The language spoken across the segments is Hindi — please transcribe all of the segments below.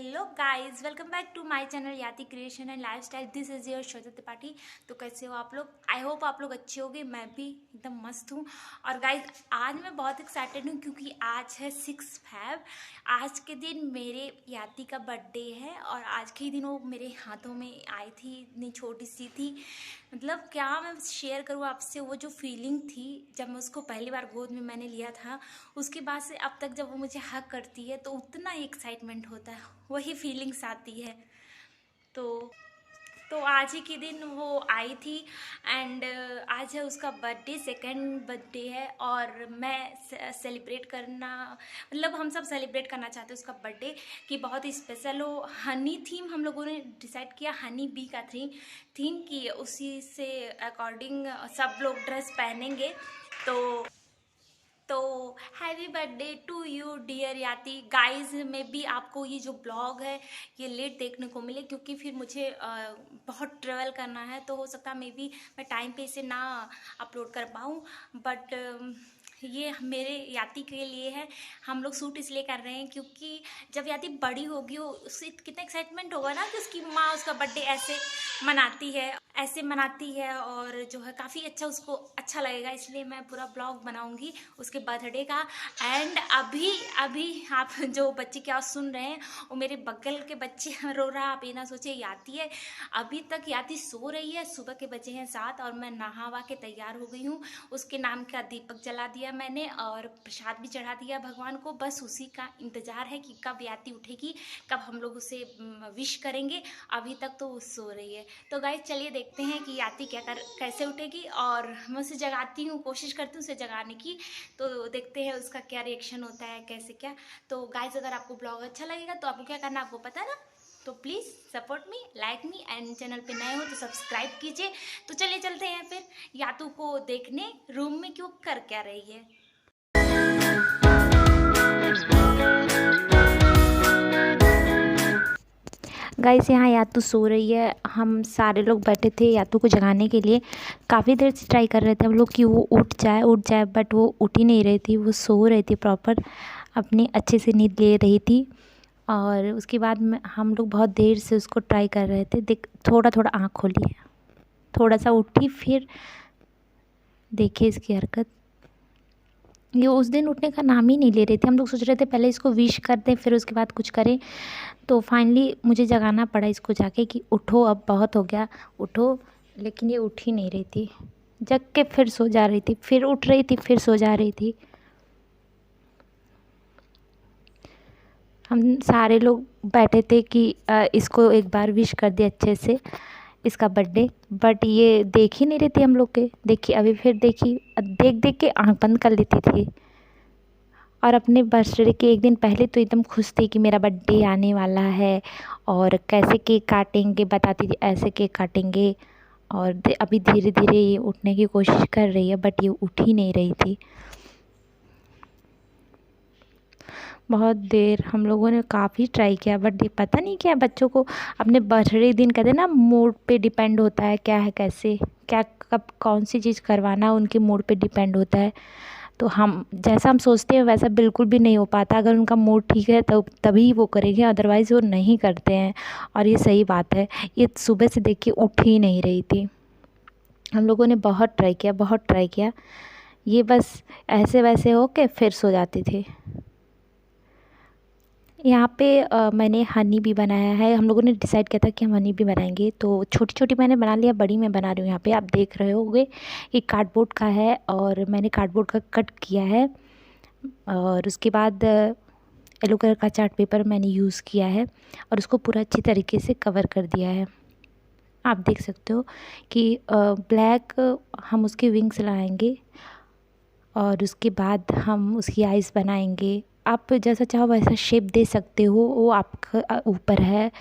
Hello guys, welcome back to my channel Yati creation and lifestyle. This is your Shweta Tripathi. तो कैसे हो आप लोग? आई होप आप लोग अच्छे होंगे। मैं भी एकदम मस्त हूँ। और गाइस, आज मैं बहुत एक्साइटेड हूँ क्योंकि आज है 6 फैब। आज के दिन मेरे याति का बर्थडे है और आज के ही दिन वो मेरे हाथों में आई थी, इतनी छोटी सी थी। मतलब क्या मैं शेयर करूँ आपसे, वो जो फीलिंग थी जब मैं उसको पहली बार गोद में मैंने लिया था, उसके बाद से अब तक जब वो मुझे हग करती है तो उतना ही एक्साइटमेंट होता है, वही फीलिंग्स आती है। तो आज ही के दिन वो आई थी एंड आज है उसका बर्थडे, सेकंड बर्थडे है। और मैं सेलिब्रेट करना, मतलब हम सब सेलिब्रेट करना चाहते हैं उसका बर्थडे कि बहुत ही स्पेशल हो। हनी थीम हम लोगों ने डिसाइड किया, हनी बी का थीम की, उसी से अकॉर्डिंग सब लोग ड्रेस पहनेंगे। तो happy birthday to you dear Yati. Guys, में भी आपको ये जो ब्लॉग है ये लेट देखने को मिले क्योंकि फिर मुझे बहुत ट्रेवल करना है, तो हो सकता है मे बी मैं टाइम पे इसे ना अपलोड कर पाऊँ। बट ये मेरे याति के लिए है। हम लोग शूट इसलिए कर रहे हैं क्योंकि जब याति बड़ी होगी उससे कितना एक्साइटमेंट होगा ना कि उसकी माँ उसका बर्थडे ऐसे मनाती है और जो है काफ़ी अच्छा, उसको अच्छा लगेगा। इसलिए मैं पूरा ब्लॉग बनाऊंगी उसके बर्थडे का। एंड अभी अभी आप जो बच्चे की आवाज़ सुन रहे हैं वो मेरे बगल के बच्चे रो रहा है। आप ये ना सोचे याति है, अभी तक याति सो रही है। सुबह के बजे हैं 7 और मैं नहावा के तैयार हो गई हूँ। उसके नाम का दीपक जला दिया मैंने और प्रसाद भी चढ़ा दिया भगवान को। बस उसी का इंतज़ार है कि कब याति उठेगी, कब हम लोग उसे विश करेंगे। अभी तक तो वो सो रही है। तो गाइस, चलिए देखते हैं कि याति कैसे उठेगी। और मैं उसे जगाती हूँ, कोशिश करती हूँ उसे जगाने की। तो देखते हैं उसका क्या रिएक्शन होता है, कैसे क्या। तो गाइस, अगर आपको ब्लॉग अच्छा लगेगा तो आपको क्या करना है आपको पता है ना। तो please support me, like me and channel पे नए हो तो सब्सक्राइब कीजिए। तो चलिए चलते हैं फिर यातू को देखने रूम में क्यों कर क्या रही है। गाइस, यहाँ यातू सो रही है। हम सारे लोग बैठे थे यातू को जगाने के लिए। काफ़ी देर से ट्राई कर रहे थे हम लोग कि वो उठ जाए, बट वो उठ ही नहीं रही थी। वो सो रही थी, प्रॉपर अपनी अच्छे से नींद ले रही थी। और उसके बाद में हम लोग बहुत देर से उसको ट्राई कर रहे थे। थोड़ा थोड़ा आँख खोली है, थोड़ा सा उठी, फिर देखिए इसकी हरकत। ये उस दिन उठने का नाम ही नहीं ले रही थी। हम लोग सोच रहे थे पहले इसको विश कर दें फिर उसके बाद कुछ करें। तो फाइनली मुझे जगाना पड़ा इसको जाके कि उठो, अब बहुत हो गया, उठो। लेकिन ये उठ ही नहीं रही थी। जग के फिर सो जा रही थी, फिर उठ रही थी, फिर सो जा रही थी। हम सारे लोग बैठे थे कि इसको एक बार विश कर दे अच्छे से, इसका बर्थडे। बट ये देख ही नहीं रही थी हम लोग के। देखी, अभी फिर देखी, देख देख के आँख बंद कर लेती थी। और अपने बर्थडे के एक दिन पहले तो एकदम खुश थी कि मेरा बर्थडे आने वाला है और कैसे केक काटेंगे, बताती थी ऐसे केक काटेंगे। और अभी धीरे धीरे ये उठने की कोशिश कर रही है, बट ये उठ ही नहीं रही थी। बहुत देर हम लोगों ने काफ़ी ट्राई किया, बट ये पता नहीं क्या बच्चों को अपने बर्थडे दिन कहते हैं ना, मूड पे डिपेंड होता है क्या है, कैसे क्या कब कौन सी चीज़ करवाना उनके मूड पे डिपेंड होता है। तो हम जैसा हम सोचते हैं वैसा बिल्कुल भी नहीं हो पाता। अगर उनका मूड ठीक है तो तभी वो करेंगे, अदरवाइज़ वो नहीं करते हैं। और ये सही बात है। ये सुबह से देखिए उठ ही नहीं रही थी। हम लोगों ने बहुत ट्राई किया। ये बस ऐसे वैसे हो के फिर सो जाती थी। यहाँ पे मैंने हनी भी बनाया है। हम लोगों ने डिसाइड किया था कि हम हनी भी बनाएंगे, तो छोटी छोटी मैंने बना लिया, बड़ी मैं बना रही हूँ। यहाँ पे आप देख रहे होंगे कि कार्डबोर्ड का है और मैंने कार्डबोर्ड का कट किया है। और उसके बाद येलो कलर का चार्ट पेपर मैंने यूज़ किया है और उसको पूरा अच्छी तरीके से कवर कर दिया है। आप देख सकते हो कि ब्लैक हम उसके विंग्स लगाएंगे और उसके बाद हम उसकी आइज़ बनाएंगे। आप जैसा चाहो वैसा शेप दे सकते हो, वो आपका ऊपर है,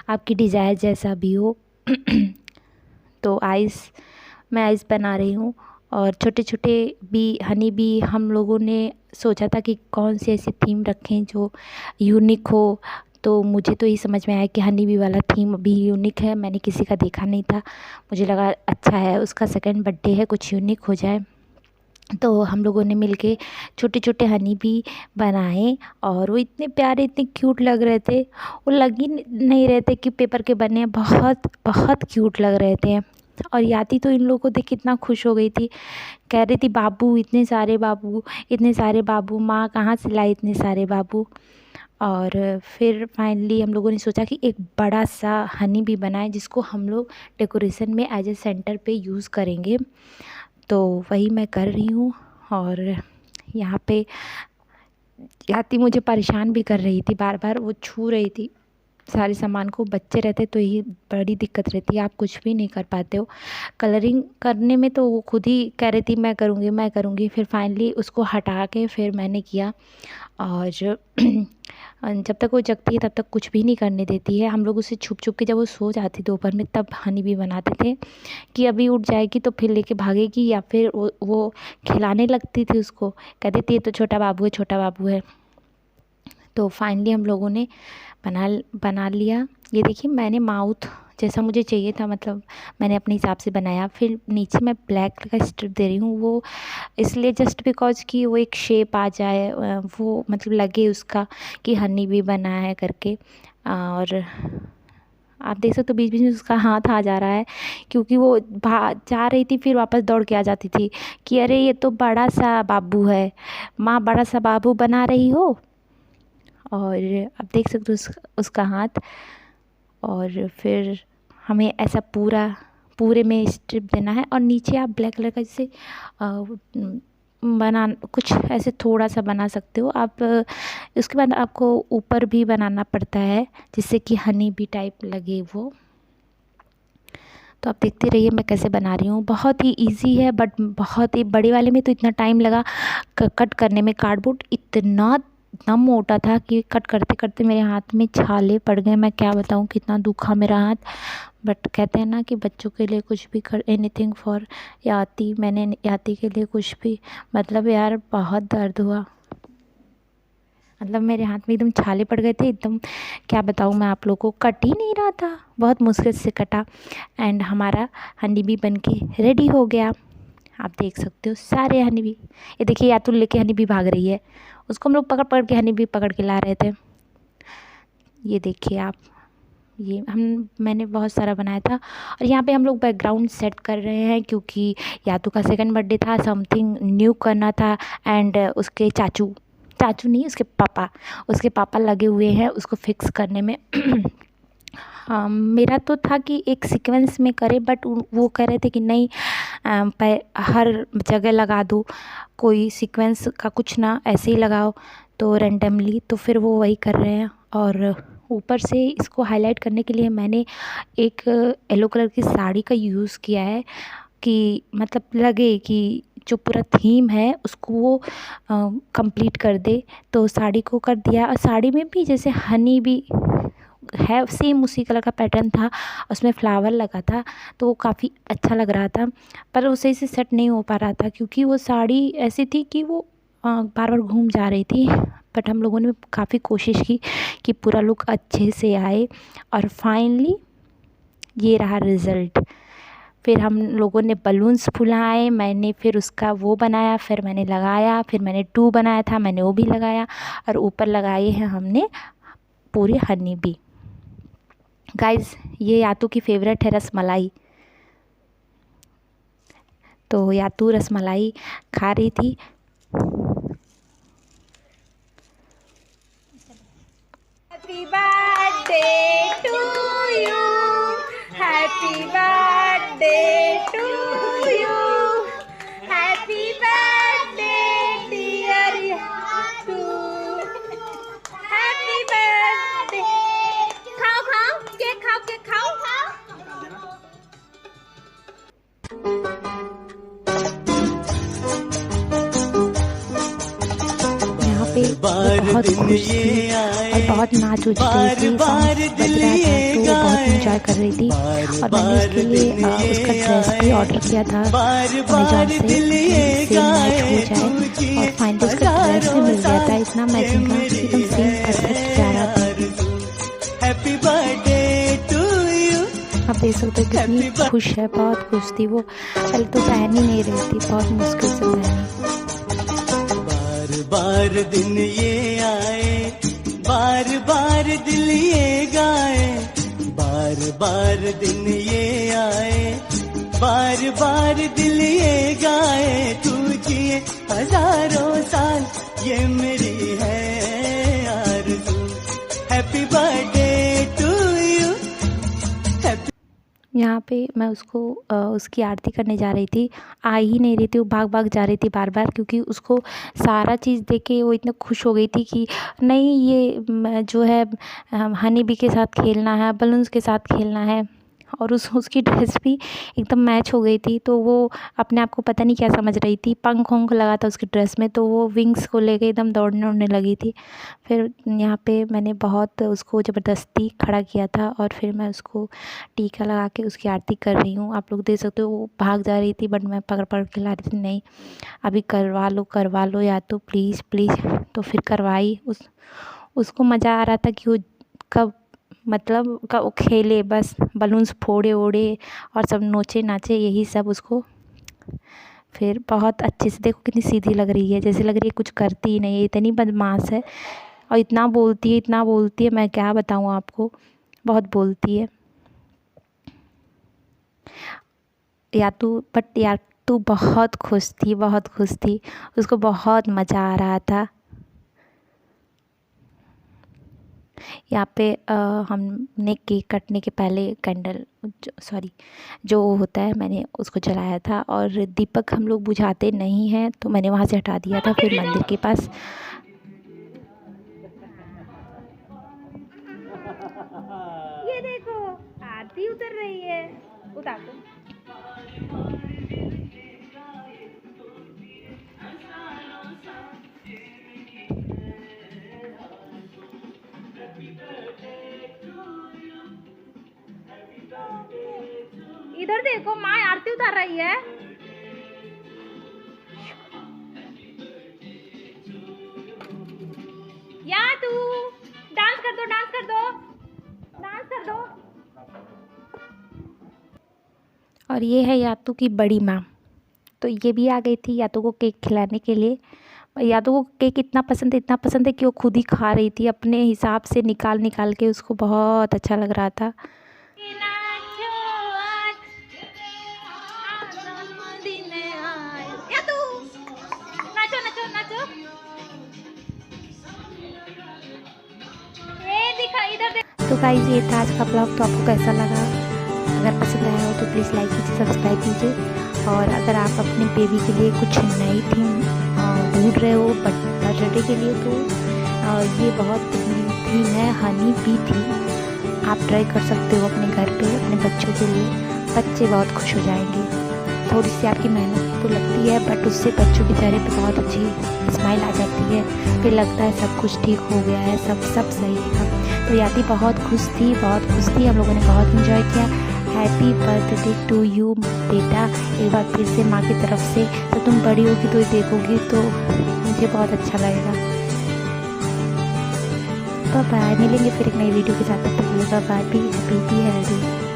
आपकी डिज़ायर जैसा भी हो। तो मैं आइज़ बना रही हूँ। और छोटे छोटे भी हनी भी हम लोगों ने सोचा था कि कौन सी ऐसी थीम रखें जो यूनिक हो। तो मुझे तो ये समझ में आया कि हनी बी वाला थीम भी यूनिक है, मैंने किसी का देखा नहीं था। मुझे लगा अच्छा है, उसका सेकंड बर्थडे है, कुछ यूनिक हो जाए। तो हम लोगों ने मिलके छोटे छोटे हनी भी बनाए और वो इतने प्यारे इतने क्यूट लग रहे थे। वो लग ही नहीं रहे थे कि पेपर के बने हैं, बहुत बहुत क्यूट लग रहे थे। और याति तो इन लोगों को देख के इतना खुश हो गई थी, कह रही थी बाबू इतने सारे बाबू, इतने सारे बाबू, माँ कहाँ से लाई इतने सारे बाबू। और फिर फाइनली हम लोगों ने सोचा कि एक बड़ा सा हनी भी बनाए जिसको हम लोग डेकोरेशन में एज ए सेंटर पे यूज़ करेंगे। तो वही मैं कर रही हूँ। और यहाँ पे याति मुझे परेशान भी कर रही थी, बार बार वो छू रही थी सारे सामान को। बच्चे रहते तो यही बड़ी दिक्कत रहती है, आप कुछ भी नहीं कर पाते हो। कलरिंग करने में तो वो खुद ही कह रही थी मैं करूँगी मैं करूँगी। फिर फाइनली उसको हटा के फिर मैंने किया। और जब तक वो जगती है तब तक कुछ भी नहीं करने देती है। हम लोग उसे छुप छुप के जब वो सो जाती दोपहर में तब हनी भी बनाते थे कि अभी उठ जाएगी तो फिर लेके भागेगी, या फिर वो खिलाने लगती थी उसको, कहती थी ये तो छोटा बाबू है छोटा बाबू है। तो फाइनली हम लोगों ने बना लिया। ये देखिए मैंने माउथ जैसा मुझे चाहिए था, मतलब मैंने अपने हिसाब से बनाया। फिर नीचे मैं ब्लैक कलर का स्ट्रिप दे रही हूँ, वो इसलिए जस्ट बिकॉज कि वो एक शेप आ जाए, वो मतलब लगे उसका कि हनी भी बना है करके। और आप देख सकते हो बीच बीच में उसका हाथ आ जा रहा है, क्योंकि वो जा रही थी फिर वापस दौड़ के आ जाती थी कि अरे ये तो बड़ा सा बाबू है, माँ बड़ा सा बाबू बना रही हो। और आप देख सकते हो उसका हाथ। और फिर हमें ऐसा पूरे में स्ट्रिप देना है। और नीचे आप ब्लैक कलर का जैसे बना कुछ ऐसे थोड़ा सा बना सकते हो आप। उसके बाद आपको ऊपर भी बनाना पड़ता है जिससे कि हनी भी टाइप लगे वो। तो आप देखते रहिए मैं कैसे बना रही हूँ। बहुत ही इजी है, बट बहुत ही बड़े वाले में तो इतना टाइम लगा कट करने में। कार्डबोर्ड इतना मोटा था कि कट करते करते मेरे हाथ में छाले पड़ गए। मैं क्या बताऊँ कितना दुखा मेरा हाथ। बट कहते हैं ना कि बच्चों के लिए कुछ भी कर, एनीथिंग फॉर याति। मैंने याति के लिए कुछ भी, मतलब यार बहुत दर्द हुआ, मतलब मेरे हाथ में एकदम छाले पड़ गए थे एकदम। क्या बताऊँ मैं आप लोगों को, कट ही नहीं रहा था, बहुत मुश्किल से कटा। एंड हमारा हनी भी बन के रेडी हो गया। आप देख सकते हो सारे हनी भी। ये देखिए यातुल लेके हनी भी भाग रही है, उसको हम लोग पकड़ पकड़ के हनी भी पकड़ के ला रहे थे। ये देखिए आप, ये मैंने बहुत सारा बनाया था। और यहाँ पे हम लोग बैकग्राउंड सेट कर रहे हैं क्योंकि यातु का सेकंड बर्थडे था, समथिंग न्यू करना था। एंड उसके चाचू नहीं उसके पापा लगे हुए हैं उसको फिक्स करने में। मेरा तो था कि एक सीक्वेंस में करे, बट वो कह रहे थे कि नहीं हर जगह लगा दो, कोई सीक्वेंस का कुछ ना, ऐसे ही लगाओ तो रैंडमली। तो फिर वो वही कर रहे हैं। और ऊपर से इसको हाईलाइट करने के लिए मैंने एक येलो कलर की साड़ी का यूज़ किया है कि मतलब लगे कि जो पूरा थीम है उसको वो कंप्लीट कर दे। तो साड़ी को कर दिया। और साड़ी में भी जैसे हनी भी है, सेम उसी कलर का पैटर्न था, उसमें फ्लावर लगा था, तो वो काफ़ी अच्छा लग रहा था। पर वो सही से सेट नहीं हो पा रहा था क्योंकि वो साड़ी ऐसी थी कि वो बार बार घूम जा रही थी। बट हम लोगों ने काफ़ी कोशिश की कि पूरा लुक अच्छे से आए। और फाइनली ये रहा रिज़ल्ट। फिर हम लोगों ने बलून्स फुलाए, मैंने फिर उसका वो बनाया, फिर मैंने लगाया, फिर मैंने 2 बनाया था, मैंने वो भी लगाया। और ऊपर लगाए हैं हमने पूरे हनी भी। गाइस ये यातु की फेवरेट है रसमलाई, तो यातु रसमलाई खा रही थी। Happy birthday to you, happy birthday to you, happy birthday dear Yatu, happy birthday. खाओ केक खाओ। यहाँ पे बहुत खुश थी और बहुत नाच उच रही थी, सॉन्ग बज रहा था तो वो बहुत इंजॉय कर रही थी। और मैंने उसके लिए उसका ड्रेस भी ऑर्डर किया था अमेजॉन से, सेम मैच हो जाए। और फाइनली उसका ड्रेस भी मिल गया था, इतना मैचिंग का एकदम सेम परफेक्ट जा रहा था। आप देख सकते हो कितनी खुश है, बहुत खुश थी वो। पहले तो पहन ही नहीं रही थी, बहुत मुश्किल से पहनी। बार दिन ये आए, बार बार दिल ये गाए, बार बार दिन ये आए, बार बार दिल ये गाए। तू जिए हजारों साल ये मेरी है आरज़ू। Happy birthday to you. यहाँ पे मैं उसको उसकी आरती करने जा रही थी, आ ही नहीं रही थी, वो भाग भाग जा रही थी बार बार, क्योंकि उसको सारा चीज़ देख के वो इतना खुश हो गई थी कि नहीं ये जो है हनी बी के साथ खेलना है, बलून्स के साथ खेलना है। और उसकी ड्रेस भी एकदम मैच हो गई थी, तो वो अपने आप को पता नहीं क्या समझ रही थी, पंख वंख लगा था उसकी ड्रेस में, तो वो विंग्स को लेके एकदम दौड़ने उड़ने लगी थी। फिर यहाँ पे मैंने बहुत उसको ज़बरदस्ती खड़ा किया था और फिर मैं उसको टीका लगा के उसकी आरती कर रही हूँ। आप लोग देख सकते हो वो भाग जा रही थी, बट मैं पकड़ पकड़ के ला रही थी, नहीं अभी करवा लो या तो प्लीज़ प्लीज़। तो फिर करवाई। उसको मज़ा आ रहा था कि वो कब वो खेले, बस बलून्स फोड़े ओड़े और सब नोचे नाचे, यही सब उसको। फिर बहुत अच्छे से, देखो कितनी सीधी लग रही है, जैसे लग रही है कुछ करती ही नहीं है, इतनी बदमाश है और इतना बोलती है, मैं क्या बताऊँ आपको, बहुत बोलती है। यातू बहुत खुश थी, उसको बहुत मज़ा आ रहा था। यहाँ पे हमने केक कटने के पहले कैंडल जो होता है, मैंने उसको जलाया था। और दीपक हम लोग बुझाते नहीं हैं, तो मैंने वहाँ से हटा दिया था। फिर मंदिर के पास ये देखो आरती उतर रही है, उतार दो। इधर देखो, माँ आरती उतार रही है। या तू डांस कर दो। और ये है यातू की बड़ी माँ, तो ये भी आ गई थी यातू को केक खिलाने के लिए। यातू को केक इतना पसंद है कि वो खुद ही खा रही थी अपने हिसाब से, निकाल के। उसको बहुत अच्छा लग रहा था। तो गाइस ये था आज का ब्लॉग। तो आपको कैसा लगा? अगर पसंद आया हो तो प्लीज़ लाइक कीजिए, सब्सक्राइब कीजिए। और अगर आप अपने बेबी के लिए कुछ नई थीम ढूंढ रहे हो बर्थडे के लिए, तो ये बहुत थीम है, हनी बी थीम। आप ट्राई कर सकते हो अपने घर पे अपने बच्चों के लिए, बच्चे बहुत खुश हो जाएंगे। थोड़ी सी आपकी मेहनत तो लगती है, बट उससे बच्चों के चेहरे पे बहुत अच्छी स्माइल आ जाती है। फिर लगता है सब कुछ ठीक हो गया है, सब सही है। तो याती बहुत खुश थी। हम लोगों ने बहुत इन्जॉय किया। हैप्पी बर्थडे टू यू बेटा, एक बार फिर से माँ की तरफ से। तो तुम बड़ी होगी तो देखोगी तो मुझे बहुत अच्छा लगेगा। बाय, मिलेंगे फिर एक नई वीडियो के साथ। तब तक के लिए bye, be happy, be healthy.